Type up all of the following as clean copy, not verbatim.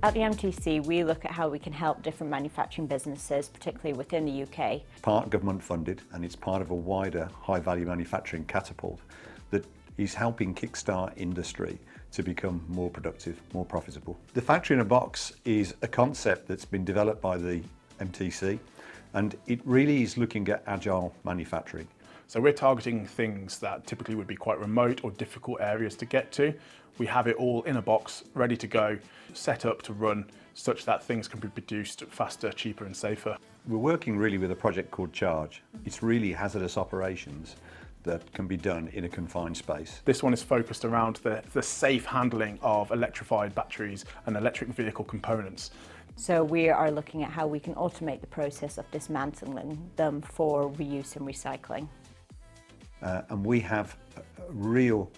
At the MTC, we look at how we can help different manufacturing businesses, particularly within the UK. Part government funded, and it's part of a wider high value manufacturing catapult that is helping kickstart industry to become more productive, more profitable. The factory in a box is a concept that's been developed by the MTC, and it really is looking at agile manufacturing. So we're targeting things that typically would be quite remote or difficult areas to get to. We have it all in a box, ready to go, set up to run, such that things can be produced faster, cheaper and safer. We're working really with a project called Charge. It's really hazardous operations that can be done in a confined space. This one is focused around the safe handling of electrified batteries and electric vehicle components. So we are looking at how we can automate the process of dismantling them for reuse and recycling. And we have a real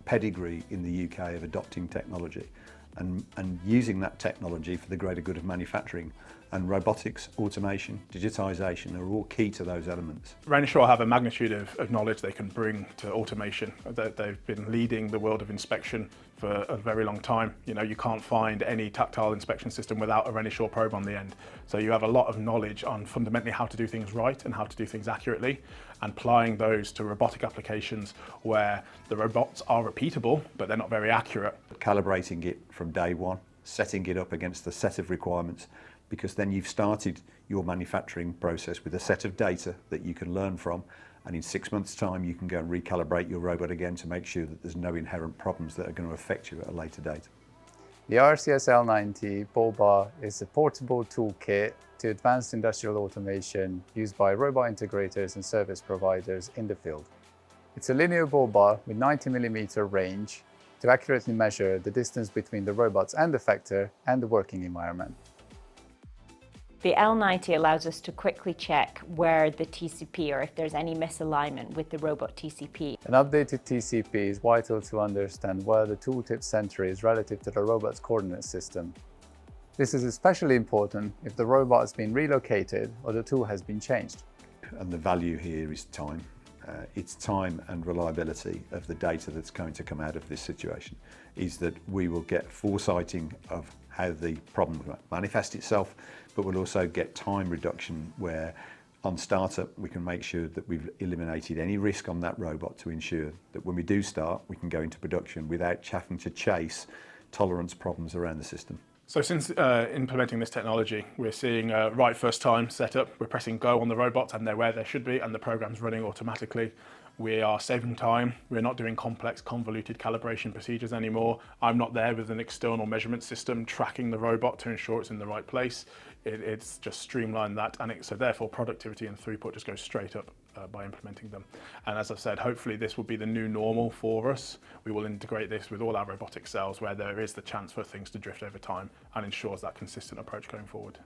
pedigree in the UK of adopting technology and using that technology for the greater good of manufacturing. And robotics, automation, digitisation are all key to those elements. Renishaw have a magnitude of knowledge they can bring to automation. They've been leading the world of inspection for a very long time. You know, you can't find any tactile inspection system without a Renishaw probe on the end. So you have a lot of knowledge on fundamentally how to do things right and how to do things accurately, and applying those to robotic applications where the robots are repeatable, but they're not very accurate. Calibrating it from day one, setting it up against a set of requirements, because then you've started your manufacturing process with a set of data that you can learn from, and in 6 months' time you can go and recalibrate your robot again to make sure that there's no inherent problems that are going to affect you at a later date. The RCS L-90 ball bar is a portable toolkit to advanced industrial automation used by robot integrators and service providers in the field. It's a linear ball bar with 90mm range to accurately measure the distance between the robots and the effector and the working environment. The L-90 allows us to quickly check where the TCP, or if there's any misalignment with the robot TCP. An updated TCP is vital to understand where the tooltip center is relative to the robot's coordinate system. This is especially important if the robot has been relocated or the tool has been changed. And the value here is time. It's time and reliability of the data that's going to come out of this situation, is that we will get foresighting of how the problem will manifest itself, but we'll also get time reduction where on startup we can make sure that we've eliminated any risk on that robot to ensure that when we do start we can go into production without having to chase tolerance problems around the system. So since implementing this technology, we're seeing right first time setup. We're pressing go on the robots and they're where they should be and the program's running automatically. We are saving time. We're not doing complex, convoluted calibration procedures anymore. I'm not there with an external measurement system tracking the robot to ensure it's in the right place. It's just streamlined that, and so therefore productivity and throughput just goes straight up by implementing them. And as I've said, hopefully this will be the new normal for us. We will integrate this with all our robotic cells where there is the chance for things to drift over time and ensures that consistent approach going forward.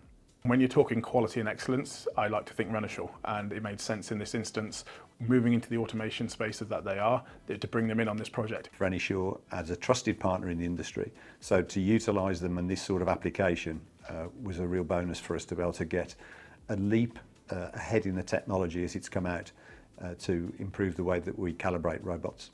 When you're talking quality and excellence, I like to think Renishaw, and it made sense in this instance, moving into the automation spaces that they are, to bring them in on this project. Renishaw as a trusted partner in the industry, so to utilise them in this sort of application was a real bonus for us to be able to get a leap ahead in the technology as it's come out to improve the way that we calibrate robots.